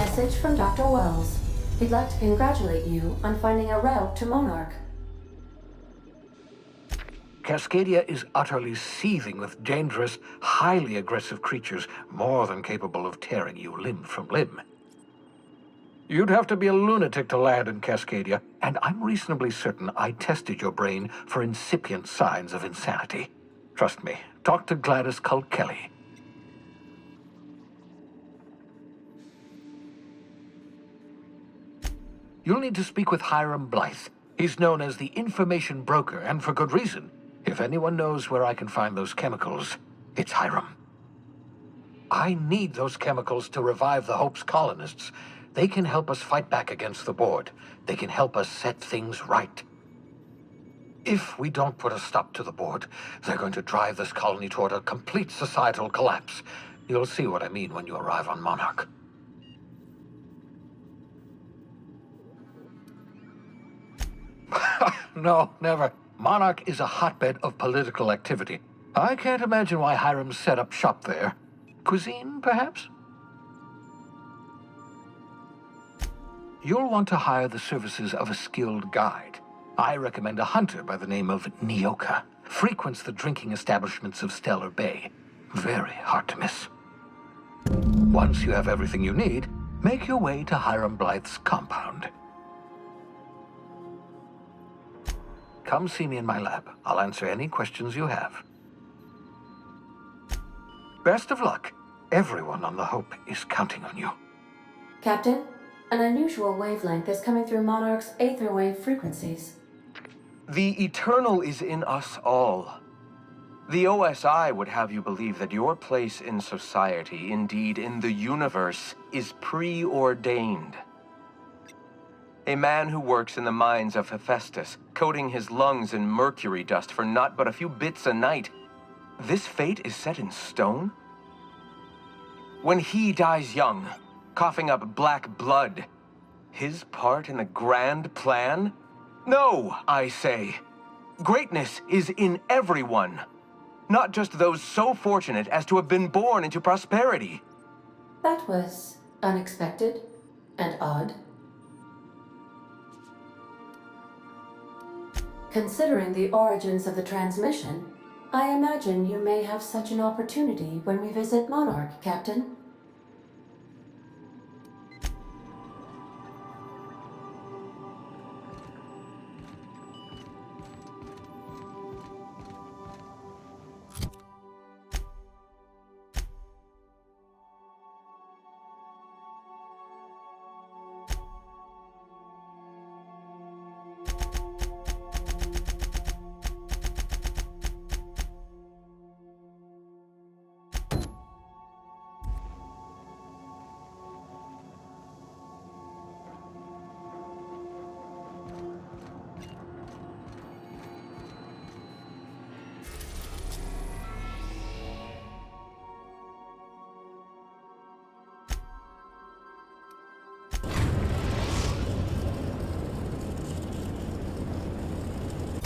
Message from Dr. Wells. He'd like to congratulate you on finding a route to Monarch. Cascadia is utterly seething with dangerous, highly aggressive creatures more than capable of tearing you limb from limb. You'd have to be a lunatic to land in Cascadia, and I'm reasonably certain I tested your brain for incipient signs of insanity. Trust me, talk to Gladys Culkelly. You'll need to speak with Hiram Blythe. He's known as the information broker, and for good reason. If anyone knows where I can find those chemicals, it's Hiram. I need those chemicals to revive the Hope's colonists. They can help us fight back against the Board. They can help us set things right. If we don't put a stop to the Board, they're going to drive this colony toward a complete societal collapse. You'll see what I mean when you arrive on Monarch. No, never. Monarch is a hotbed of political activity. I can't imagine why Hiram set up shop there. Cuisine, perhaps? You'll want to hire the services of a skilled guide. I recommend a hunter by the name of Nyoka. Frequents the drinking establishments of Stellar Bay. Very hard to miss. Once you have everything you need, make your way to Hiram Blythe's compound. Come see me in my lab. I'll answer any questions you have. Best of luck. Everyone on the Hope is counting on you. Captain, an unusual wavelength is coming through Monarch's aether wave frequencies. The eternal is in us all. The OSI would have you believe that your place in society, indeed in the universe, is preordained. A man who works in the mines of Hephaestus, coating his lungs in mercury dust for not but a few bits a night. This fate is set in stone? When he dies young, coughing up black blood, his part in the grand plan? No, I say. Greatness is in everyone, not just those so fortunate as to have been born into prosperity. That was unexpected and odd. Considering the origins of the transmission, I imagine you may have such an opportunity when we visit Monarch, Captain.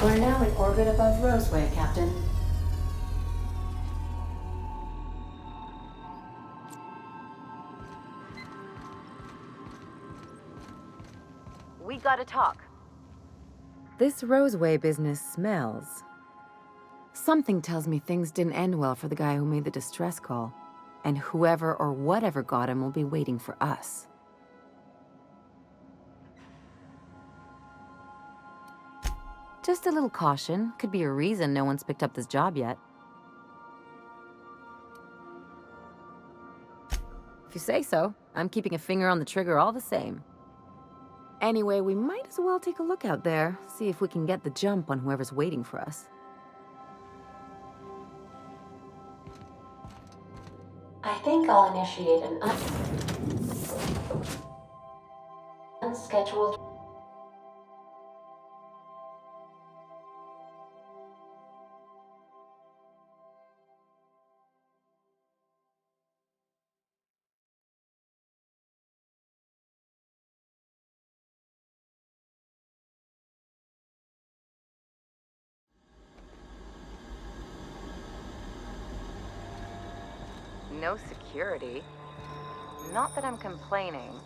We're now in orbit above Roseway, Captain. We gotta talk. This Roseway business smells. Something tells me things didn't end well for the guy who made the distress call. And whoever or whatever got him will be waiting for us. Just a little caution. Could be a reason no one's picked up this job yet. If you say so, I'm keeping a finger on the trigger all the same. Anyway, we might as well take a look out there, see if we can get the jump on whoever's waiting for us. I think I'll initiate an unscheduled. No security. Not that I'm complaining.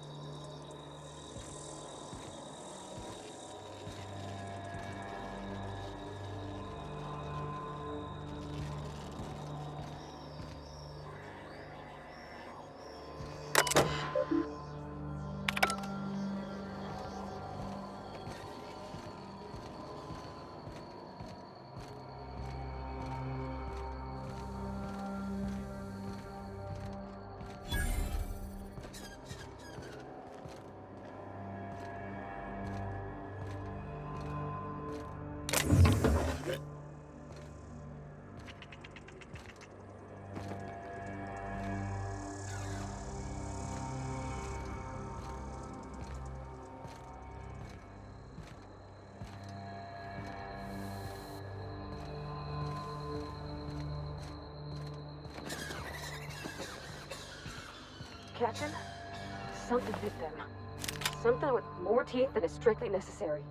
Captain, something bit them. Something with more teeth than is strictly necessary.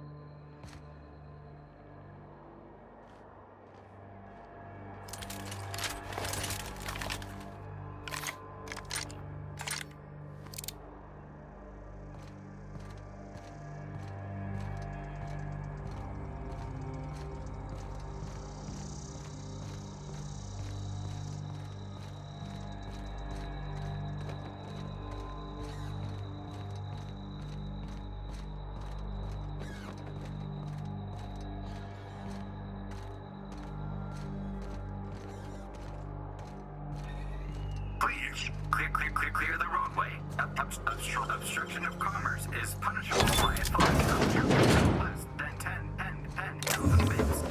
Please, clear the roadway. Obstruction of commerce is punishable by a fine of less than 10,000 bits.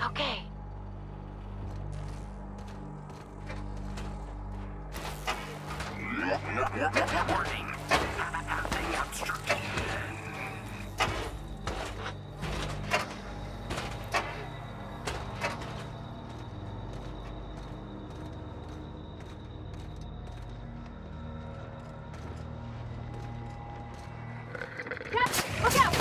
Okay. Warning. Having obstruction. Look out!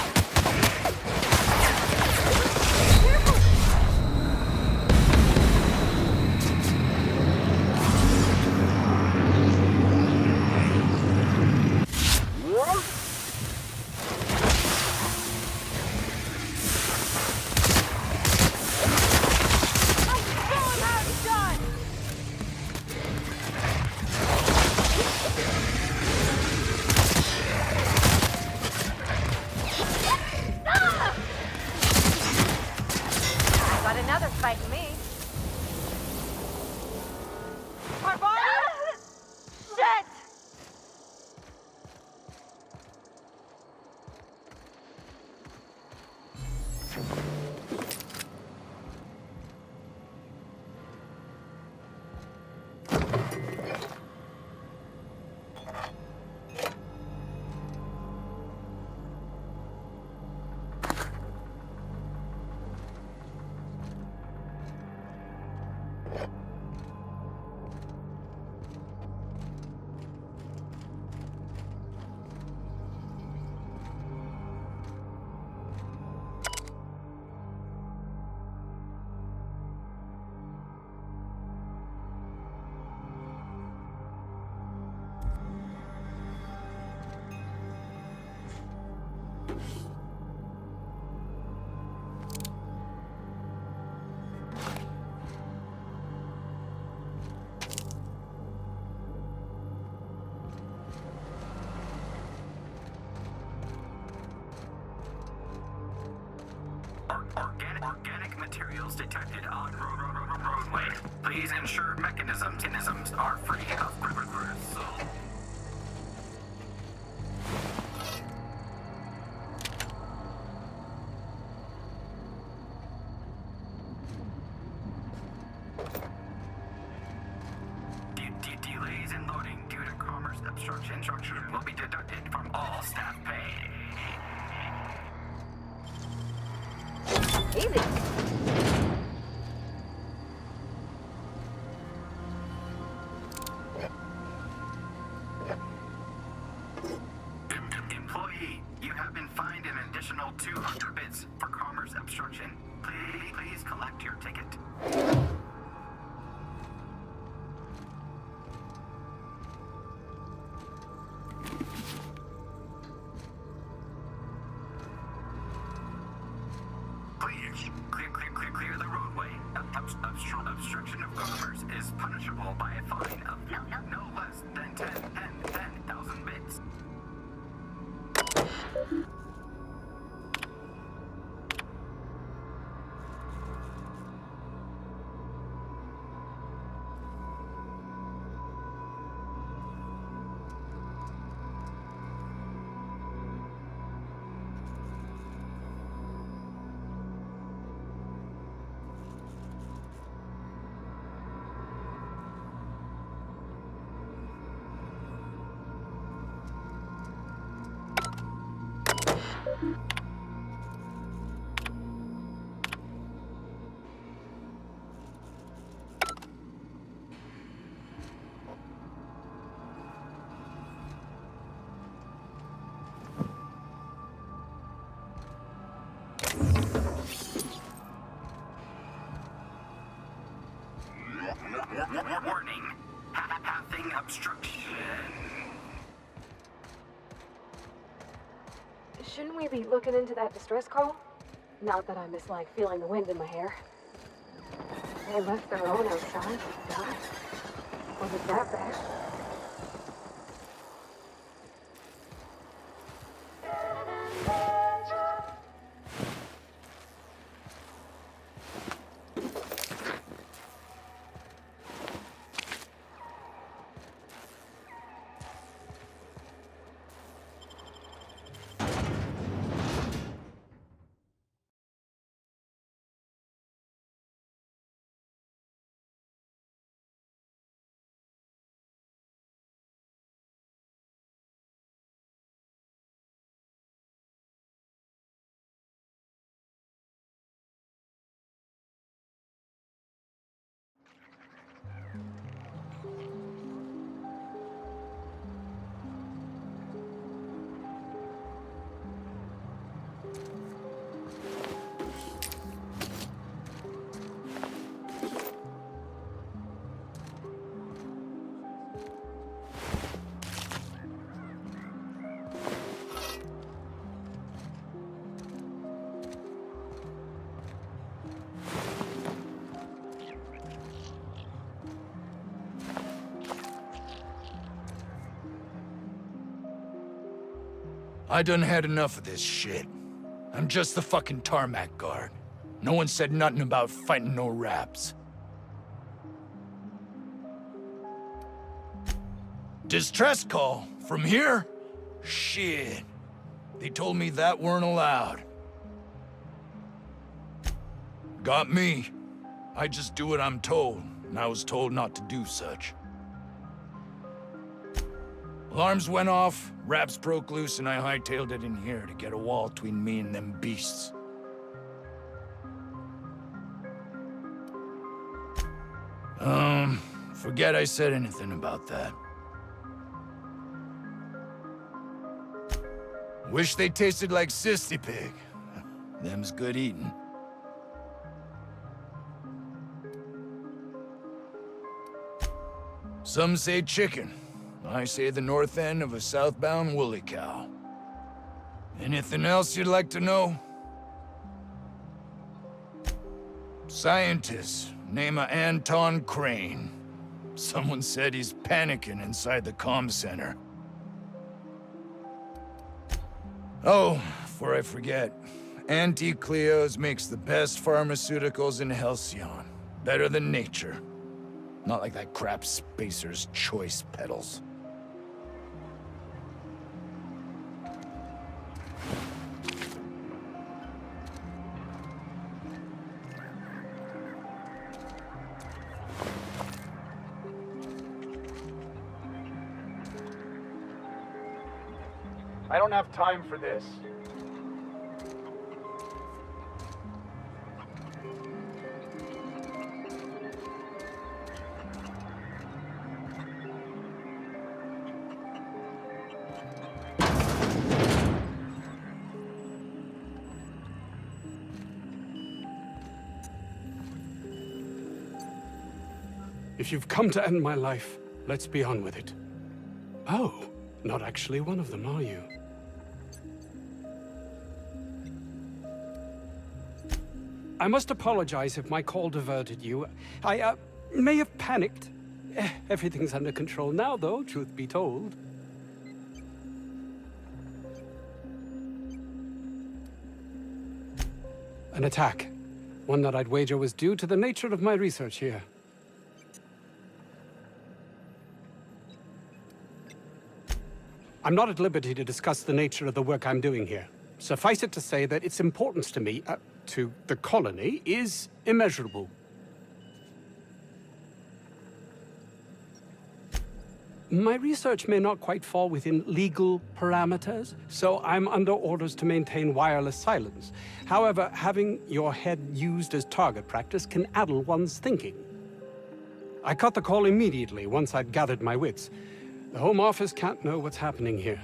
Got another fighting me. Shit! Organic materials detected on roadway. Please ensure mechanisms are free of gristle. Delays in loading due to commerce obstruction will be deducted from all staff pay. Easy. Employee, you have been fined an additional 200 bits for commerce obstruction. Please collect your ticket. please. Clear the roadway. Obstruction of commerce is punishable by a fine of no less than 10,000 bits. Warning. Pathing obstruction. Shouldn't we be looking into that distress call? Not that I mislike feeling the wind in my hair. They left their own outside. God. Was it that bad? I done had enough of this shit. I'm just the fucking tarmac guard. No one said nothing about fighting no raps. Distress call? From here? Shit. They told me that weren't allowed. Got me. I just do what I'm told, and I was told not to do such. Alarms went off, raps broke loose, and I hightailed it in here to get a wall between me and them beasts. Forget I said anything about that. Wish they tasted like Sissy Pig. Them's good eating. Some say chicken. I say the north end of a southbound woolly cow. Anything else you'd like to know? Scientist, name of Anton Crane. Someone said he's panicking inside the comm center. Oh, before I forget, Auntie Cleo's makes the best pharmaceuticals in Halcyon. Better than nature. Not like that crap Spacer's Choice peddles. I don't have time for this. If you've come to end my life, let's be on with it. Oh, not actually one of them, are you? I must apologize if my call diverted you. I may have panicked. Everything's under control now, though, truth be told. An attack. One that I'd wager was due to the nature of my research here. I'm not at liberty to discuss the nature of the work I'm doing here. Suffice it to say that its importance to me, to the colony, is immeasurable. My research may not quite fall within legal parameters, so I'm under orders to maintain wireless silence. However, having your head used as target practice can addle one's thinking. I cut the call immediately once I'd gathered my wits. The Home Office can't know what's happening here.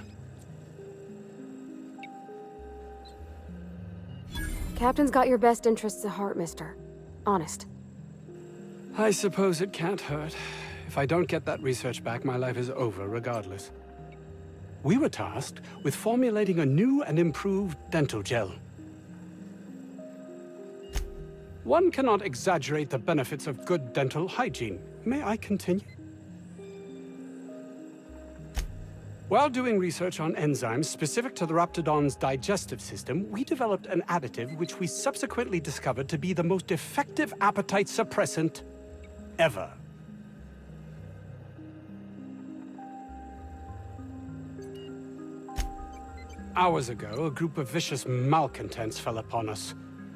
Captain's got your best interests at heart, mister. Honest. I suppose it can't hurt. If I don't get that research back, my life is over regardless. We were tasked with formulating a new and improved dental gel. One cannot exaggerate the benefits of good dental hygiene. May I continue? While doing research on enzymes specific to the Raptidon's digestive system, we developed an additive which we subsequently discovered to be the most effective appetite suppressant ever. Hours ago, a group of vicious malcontents fell upon us,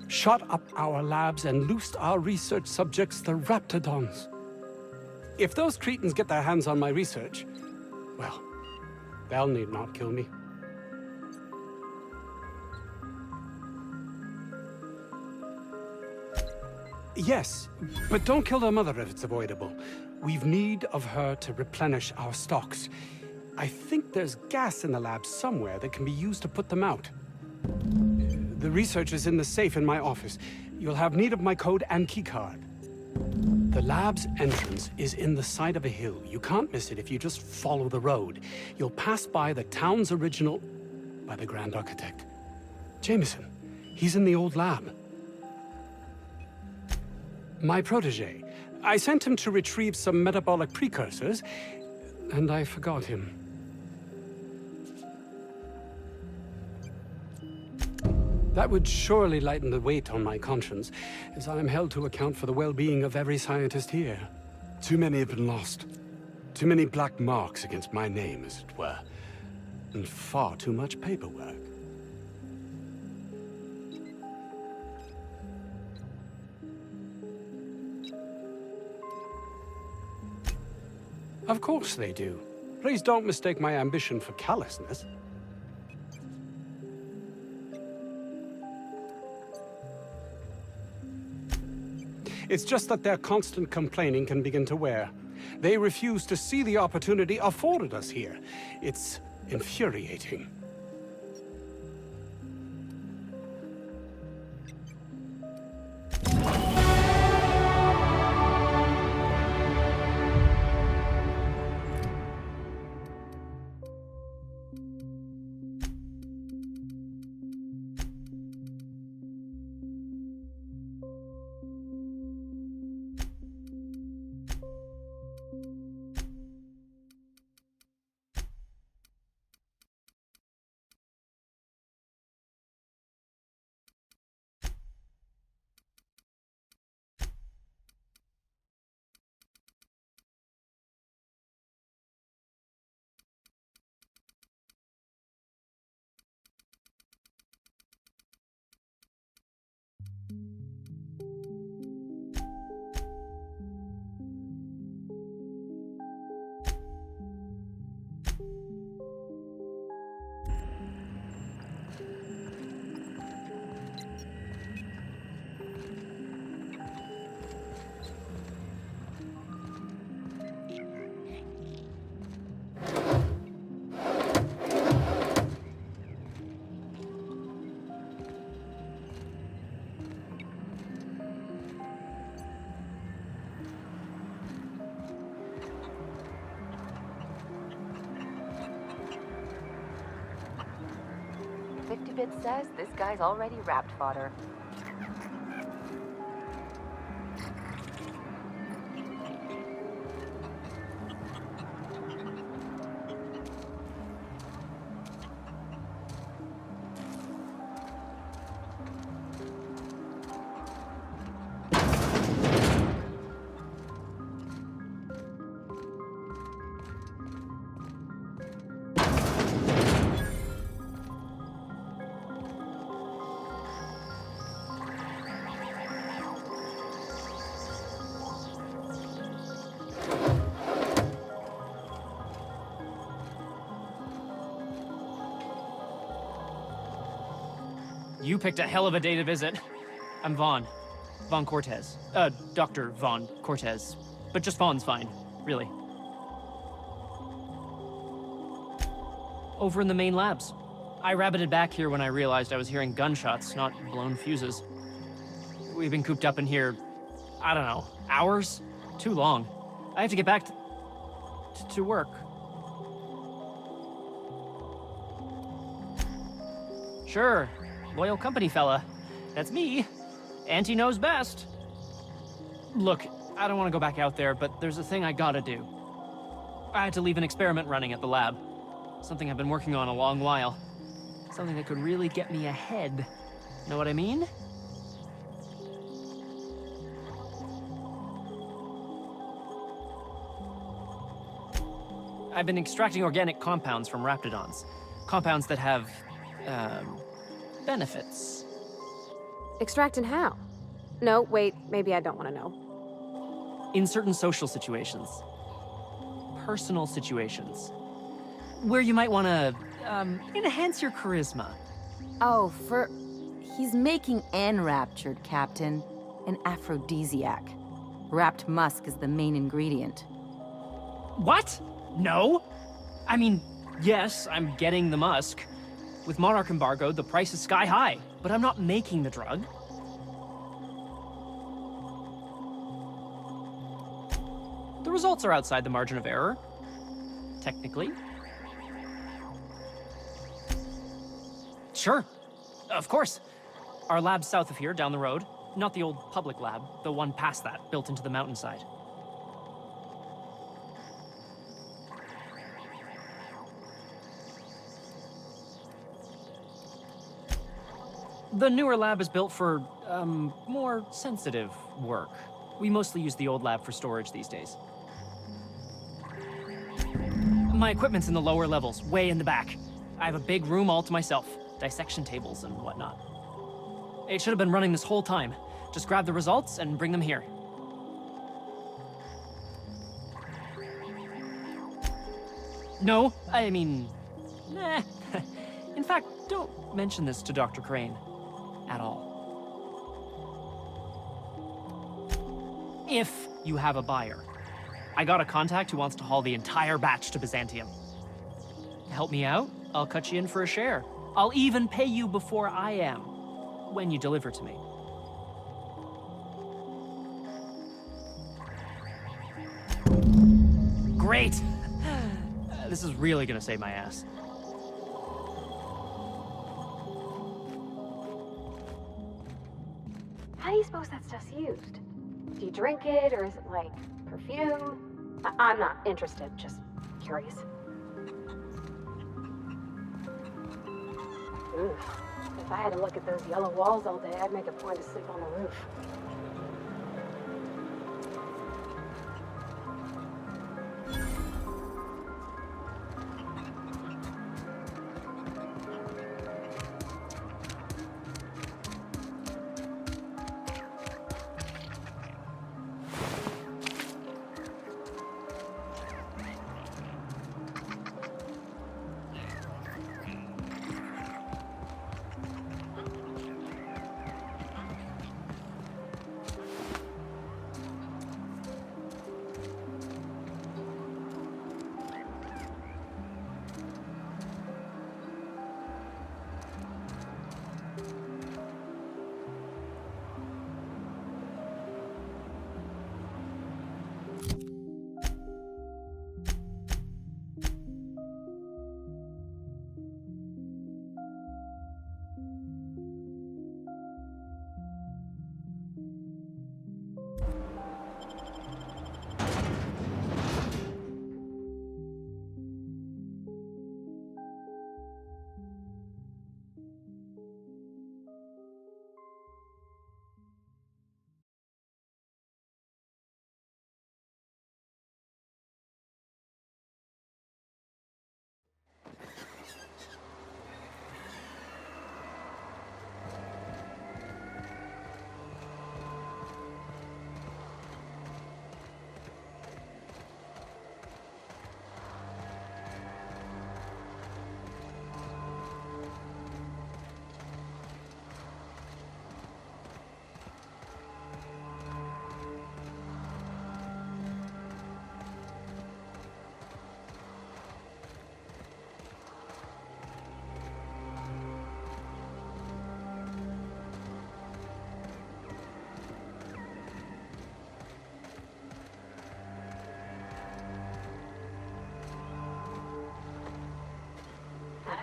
shot up our labs and loosed our research subjects, the Raptidons. If those cretins get their hands on my research, well, they'll need not kill me. Yes, but don't kill their mother if it's avoidable. We've need of her to replenish our stocks. I think there's gas in the lab somewhere that can be used to put them out. The research is in the safe in my office. You'll have need of my code and keycard. The lab's entrance is in the side of a hill. You can't miss it if you just follow the road. You'll pass by the town's original... by the Grand Architect. Jameson. He's in the old lab. My protege. I sent him to retrieve some metabolic precursors, and I forgot him. That would surely lighten the weight on my conscience, as I am held to account for the well-being of every scientist here. Too many have been lost. Too many black marks against my name, as it were. And far too much paperwork. Of course they do. Please don't mistake my ambition for callousness. It's just that their constant complaining can begin to wear. They refuse to see the opportunity afforded us here. It's infuriating. Bit says this guy's already wrapped fodder. You picked a hell of a day to visit. I'm Vaughn. Vaughn Cortez. Dr. Vaughn Cortez. But just Vaughn's fine, really. Over in the main labs. I rabbited back here when I realized I was hearing gunshots, not blown fuses. We've been cooped up in here, I don't know, hours? Too long. I have to get back to work. Sure, loyal company fella. That's me. Auntie knows best. Look, I don't want to go back out there, but there's a thing I gotta do. I had to leave an experiment running at the lab. Something I've been working on a long while. Something that could really get me ahead. Know what I mean? I've been extracting organic compounds from raptidons. Compounds that have, benefits. Extracting how? No, wait, maybe I don't want to know. In certain social situations. Personal situations. Where you might want to, enhance your charisma. Oh, he's making enraptured, Captain. An aphrodisiac. Wrapped musk is the main ingredient. What? No? I mean, yes, I'm getting the musk. With Monarch embargo, the price is sky high, but I'm not making the drug. The results are outside the margin of error. Technically. Sure. Of course. Our lab's south of here, down the road. Not the old public lab, the one past that, built into the mountainside. The newer lab is built for, more sensitive work. We mostly use the old lab for storage these days. My equipment's in the lower levels, way in the back. I have a big room all to myself, dissection tables and whatnot. It should have been running this whole time. Just grab the results and bring them here. No, I mean, nah. In fact, don't mention this to Dr. Crane. At all. If you have a buyer. I got a contact who wants to haul the entire batch to Byzantium. Help me out, I'll cut you in for a share. I'll even pay you before I am, when you deliver to me. Great! This is really gonna save my ass. How do you suppose that stuff's used? Do you drink it, or is it like perfume? I'm not interested, just curious. Ooh, if I had to look at those yellow walls all day, I'd make a point to sleep on the roof.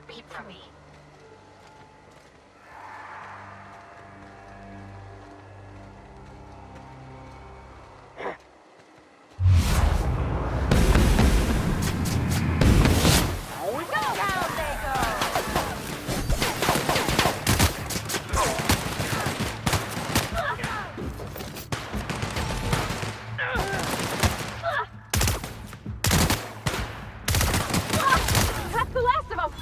a peep from me. That's the last of them!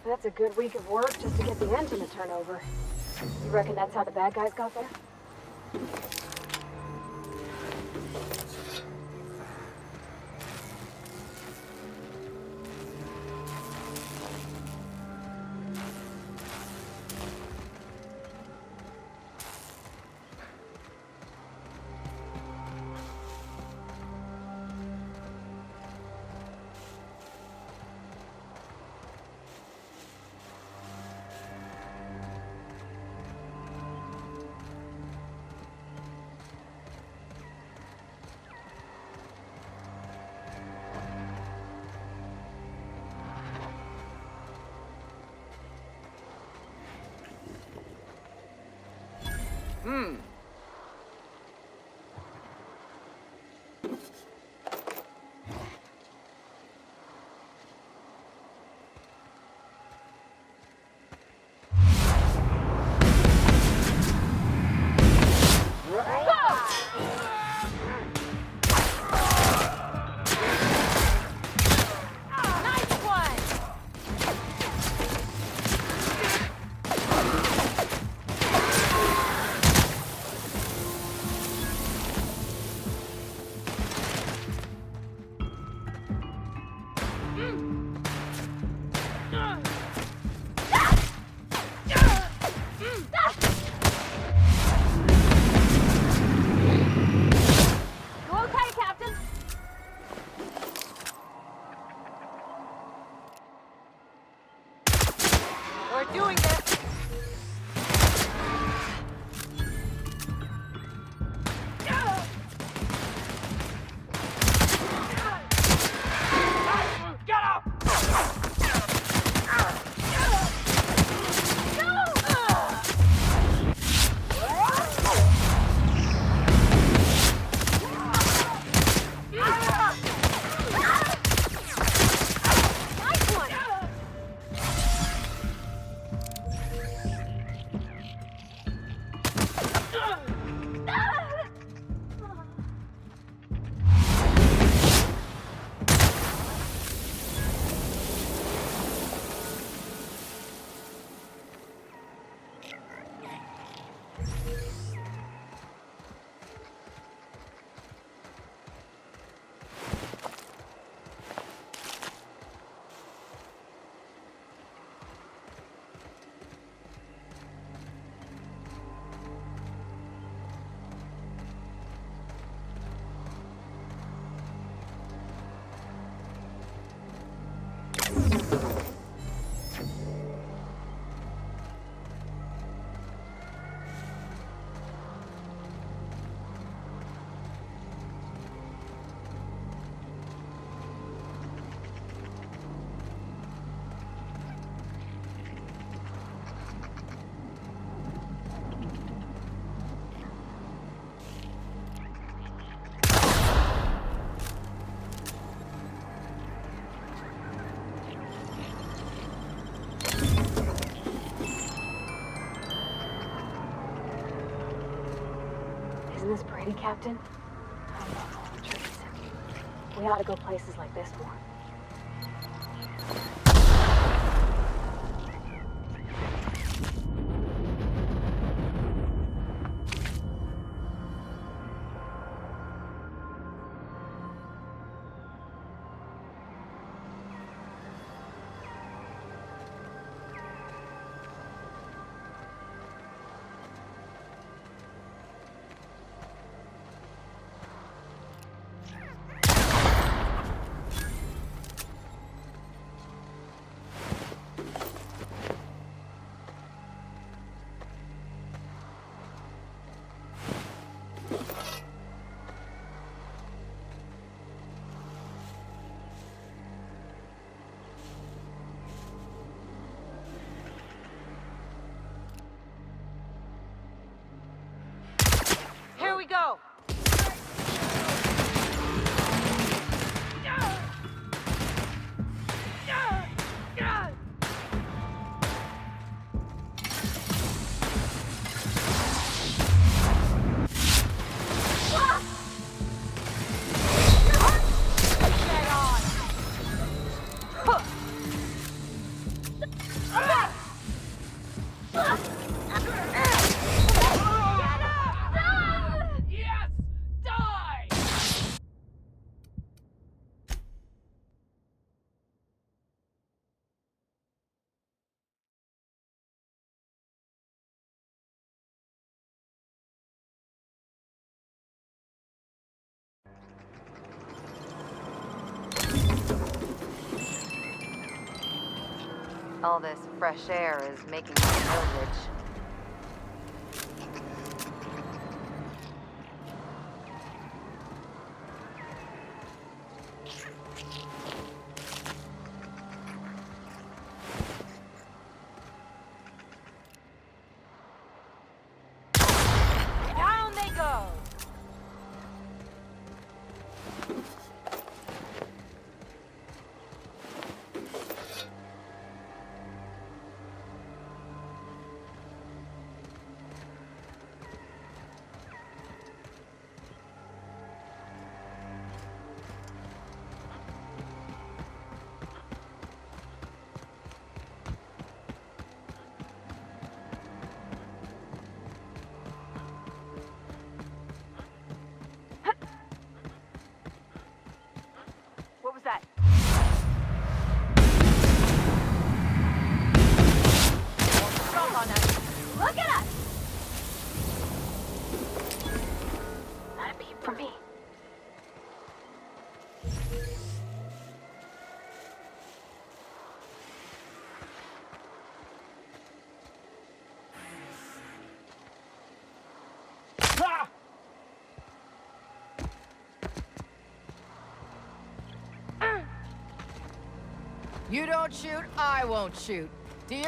That's a good week of work just to get the engine to turn over. You reckon that's how the bad guys got there? Isn't this pretty, Captain? I love all the trees. We ought to go places like this more. Yes! Die! All this fresh air is making me feel rich. Down they go! What was that? Jump on us! Look at us! Not a peep from me. You don't shoot, I won't shoot. Deal?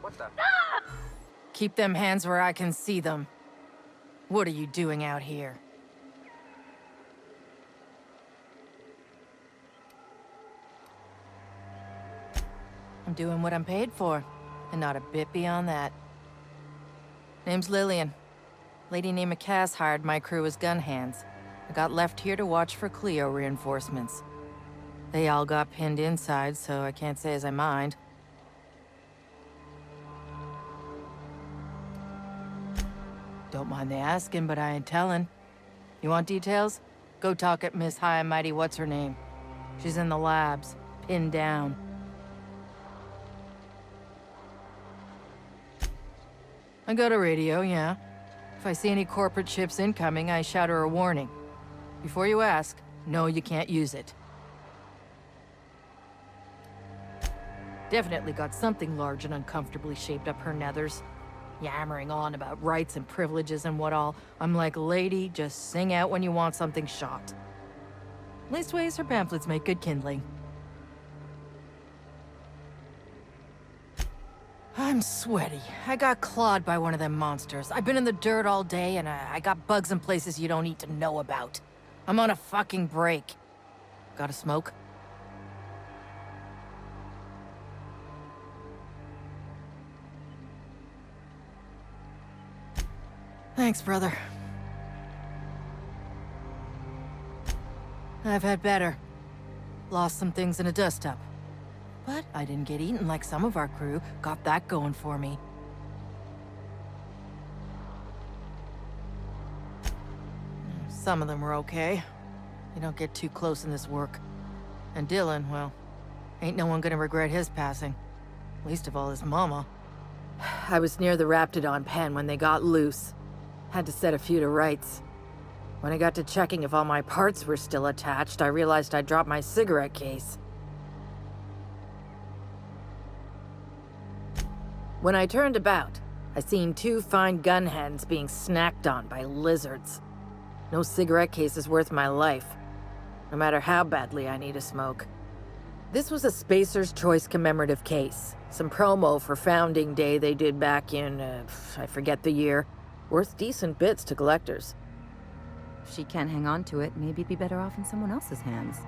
What the? Keep them hands where I can see them. What are you doing out here? I'm doing what I'm paid for, and not a bit beyond that. Name's Lillian. Lady named McCass hired my crew as gun hands. I got left here to watch for Cleo reinforcements. They all got pinned inside, so I can't say as I mind. Don't mind the asking, but I ain't telling. You want details? Go talk at Miss High and Mighty What's-Her-Name. She's in the labs, pinned down. I got a radio, yeah. If I see any corporate ships incoming, I shout her a warning. Before you ask, no, you can't use it. Definitely got something large and uncomfortably shaped up her nethers. Yammering on about rights and privileges and what all. I'm like, lady, just sing out when you want something shot. Leastways, her pamphlets make good kindling. I'm sweaty. I got clawed by one of them monsters. I've been in the dirt all day, and I got bugs in places you don't need to know about. I'm on a fucking break. Got a smoke? Thanks, brother. I've had better. Lost some things in a dust-up. But I didn't get eaten like some of our crew. Got that going for me. Some of them were okay. You don't get too close in this work. And Dylan, well, ain't no one gonna regret his passing. Least of all his mama. I was near the Raptidon pen when they got loose. Had to set a few to rights. When I got to checking if all my parts were still attached, I realized I'd dropped my cigarette case. When I turned about, I seen two fine gun hands being snacked on by lizards. No cigarette case is worth my life, no matter how badly I need a smoke. This was a Spacer's Choice commemorative case. Some promo for Founding Day they did back in, I forget the year. Worth decent bits to collectors. If she can't hang on to it, maybe it'd be better off in someone else's hands.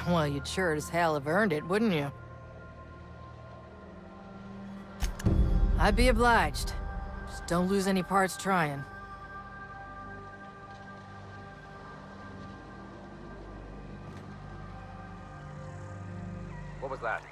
Well, you'd sure as hell have earned it, wouldn't you? I'd be obliged. Just don't lose any parts trying. What was that?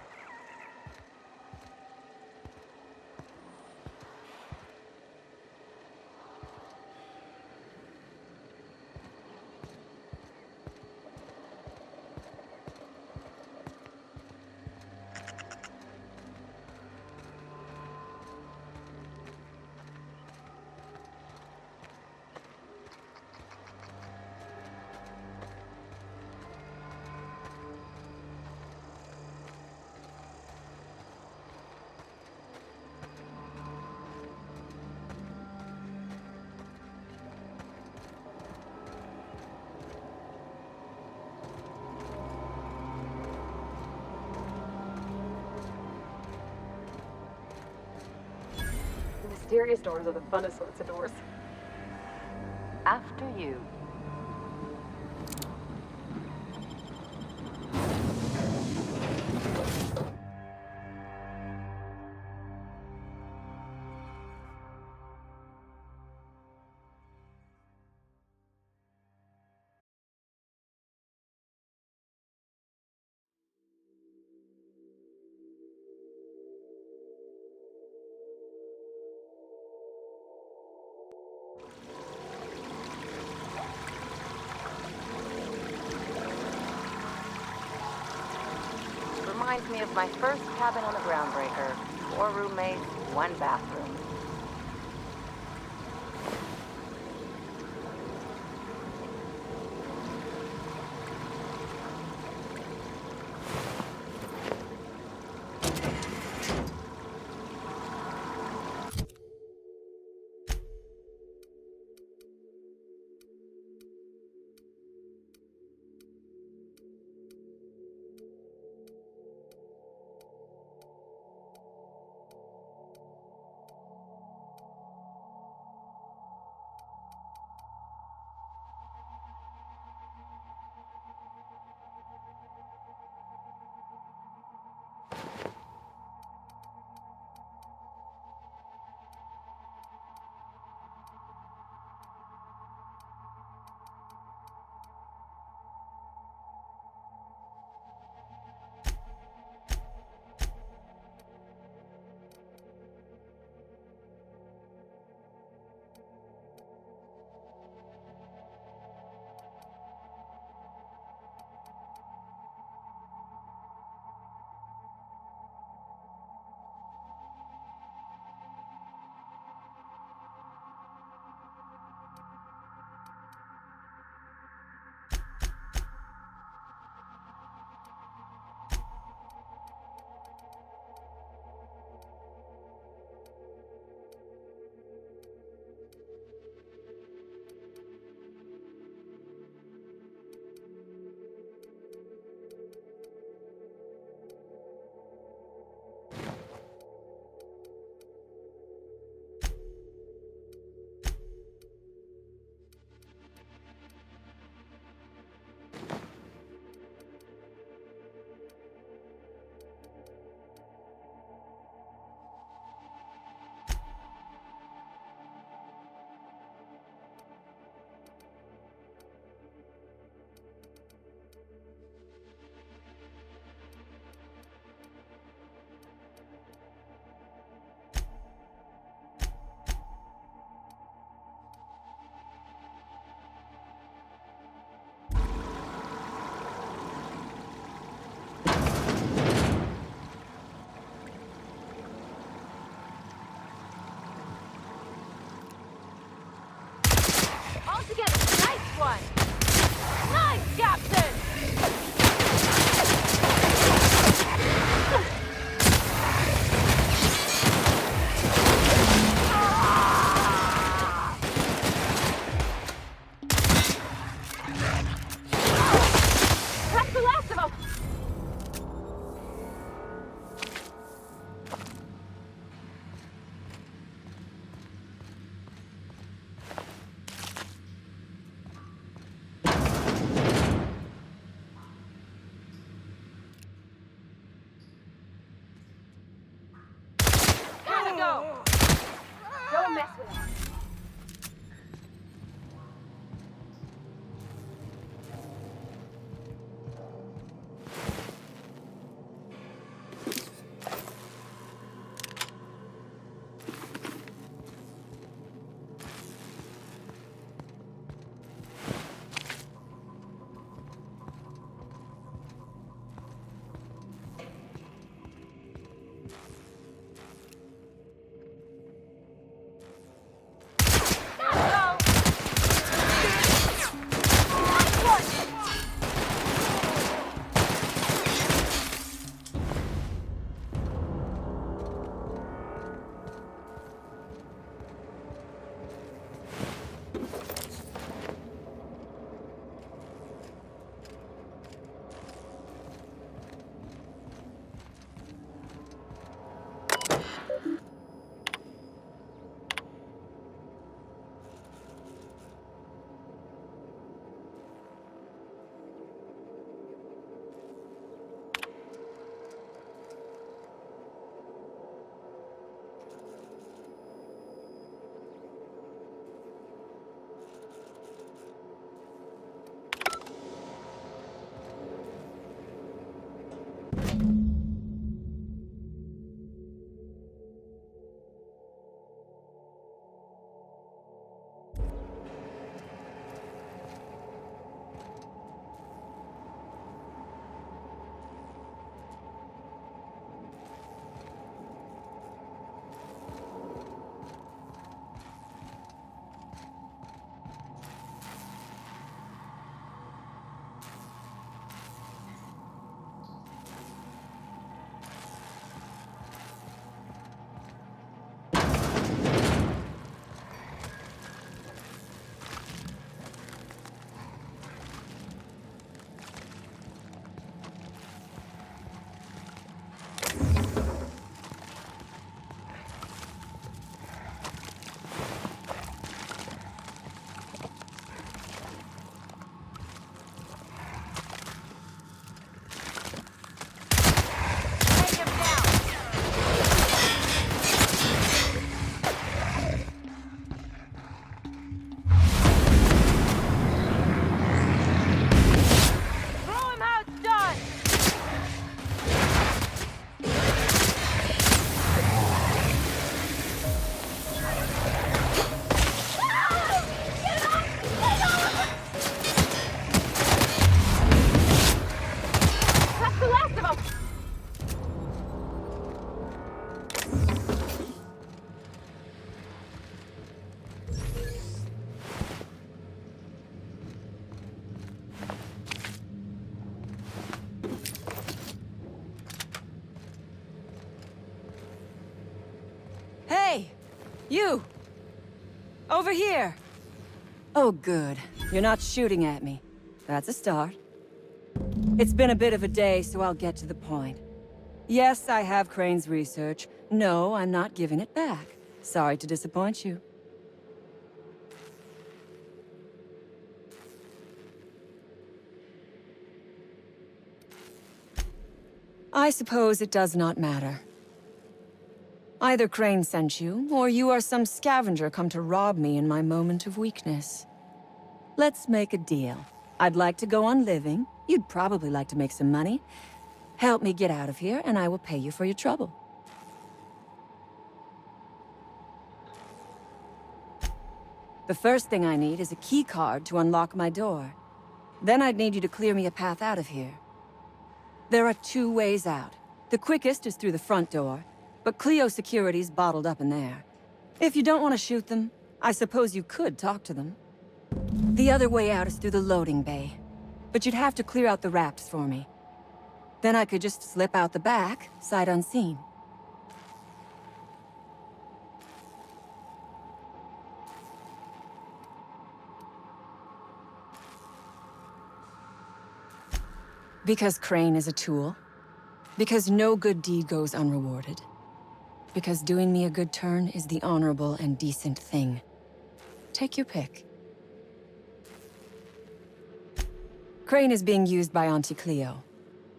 Mysterious doors are the funnest sorts of doors. After you. Reminds me of my first cabin on the Groundbreaker. 4 roommates, 1 bathroom. All together, nice one! Nice, Captain! That's the last of them! go! Don't mess with him. Hey! You! Over here! Oh, good. You're not shooting at me. That's a start. It's been a bit of a day, so I'll get to the point. Yes, I have Crane's research. No, I'm not giving it back. Sorry to disappoint you. I suppose it does not matter. Either Crane sent you, or you are some scavenger come to rob me in my moment of weakness. Let's make a deal. I'd like to go on living. You'd probably like to make some money. Help me get out of here, and I will pay you for your trouble. The first thing I need is a key card to unlock my door. Then I'd need you to clear me a path out of here. There are 2 ways out. The quickest is through the front door, but Cleo security's bottled up in there. If you don't want to shoot them, I suppose you could talk to them. The other way out is through the loading bay, but you'd have to clear out the rafts for me. Then I could just slip out the back, sight unseen. Because Crane is a tool. Because no good deed goes unrewarded. Because doing me a good turn is the honorable and decent thing. Take your pick. Crane is being used by Auntie Cleo.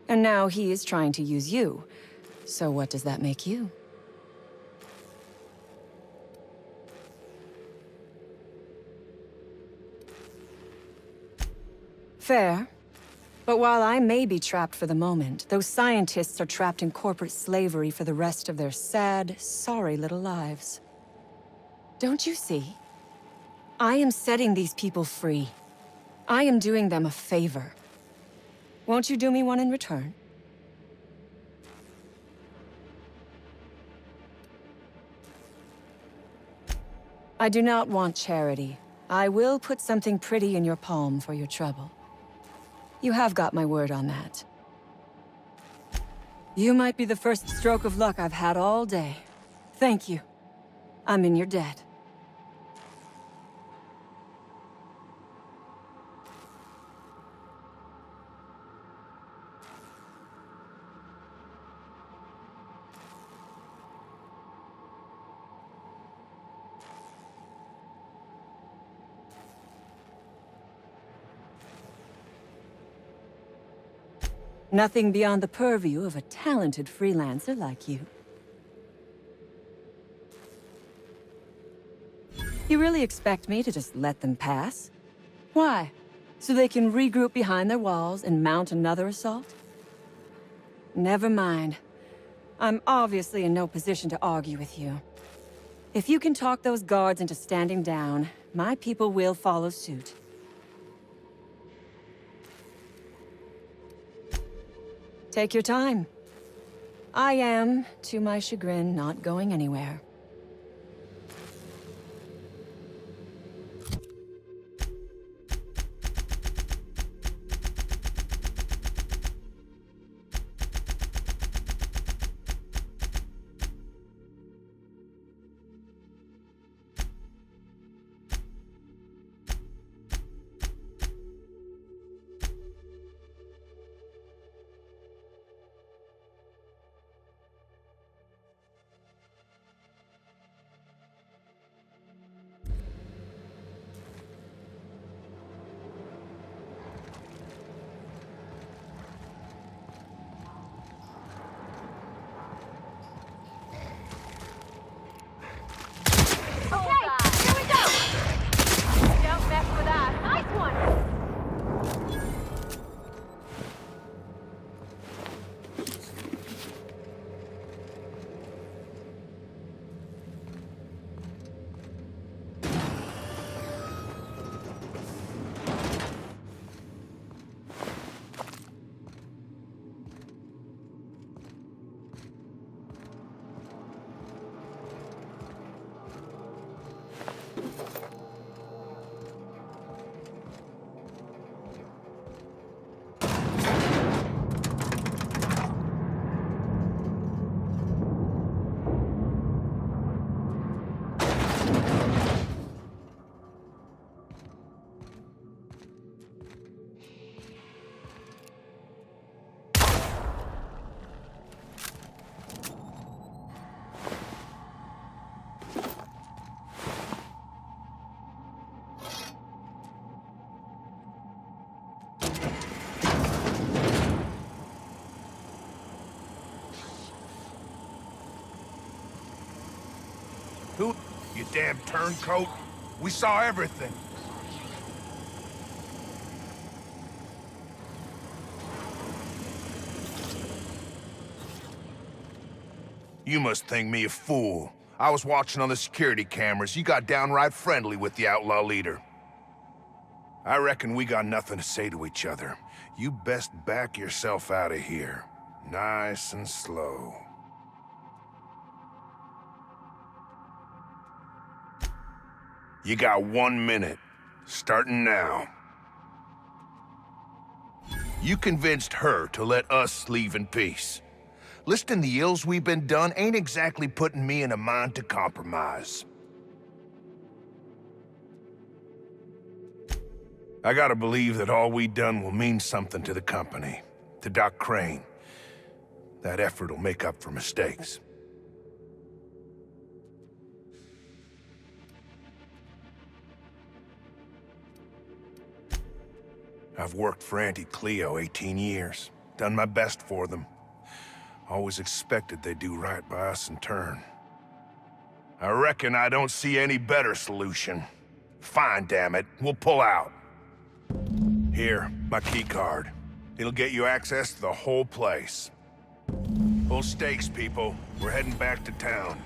And now he is trying to use you. So what does that make you? Fair. But while I may be trapped for the moment, those scientists are trapped in corporate slavery for the rest of their sad, sorry little lives. Don't you see? I am setting these people free. I am doing them a favor. Won't you do me one in return? I do not want charity. I will put something pretty in your palm for your trouble. You have got my word on that. You might be the first stroke of luck I've had all day. Thank you. I'm in your debt. Nothing beyond the purview of a talented freelancer like you. You really expect me to just let them pass? Why? So they can regroup behind their walls and mount another assault? Never mind. I'm obviously in no position to argue with you. If you can talk those guards into standing down, my people will follow suit. Take your time. I am, to my chagrin, not going anywhere. Who? You damn turncoat. We saw everything. You must think me a fool. I was watching on the security cameras. You got downright friendly with the outlaw leader. I reckon we got nothing to say to each other. You best back yourself out of here. Nice and slow. You got 1 minute, starting now. You convinced her to let us leave in peace. Listing the ills we've been done ain't exactly putting me in a mind to compromise. I gotta believe that all we done will mean something to the company, to Doc Crane. That effort will make up for mistakes. I've worked for Auntie Cleo 18 years, done my best for them. Always expected they'd do right by us in turn. I reckon I don't see any better solution. Fine, damn it, we'll pull out. Here, my key card. It'll get you access to the whole place. Full stakes, people. We're heading back to town.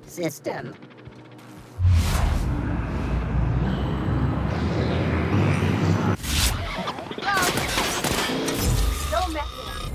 System. Don't mess it up.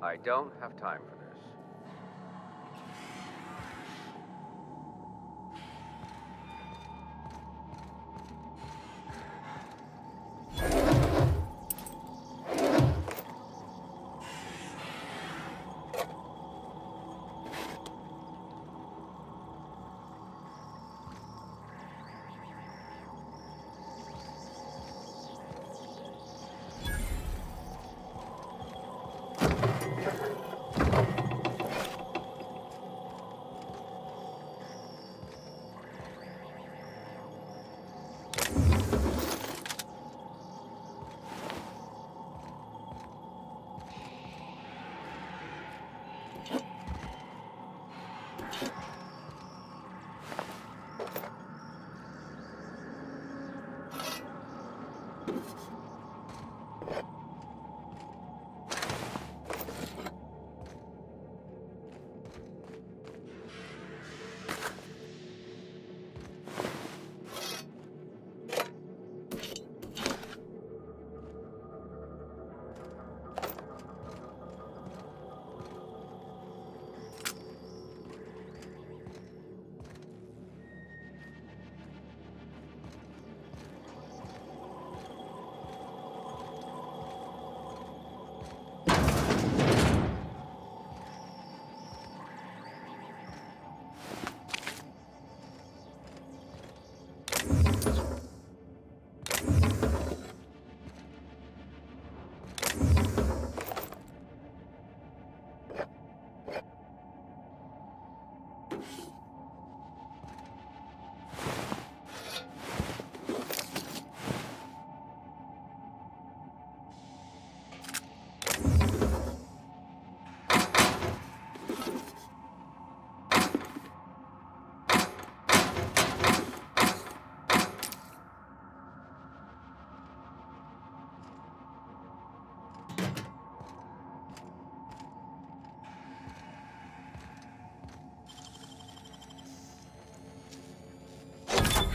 I don't have time for this.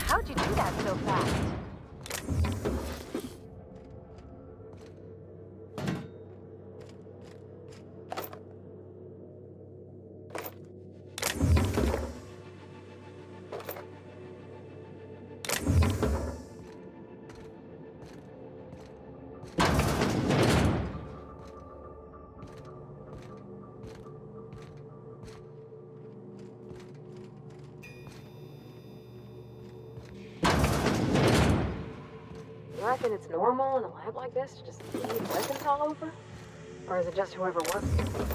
How'd you do that so fast? thinking it's normal in a lab like this to just leave weapons all over? Or is it just whoever works here?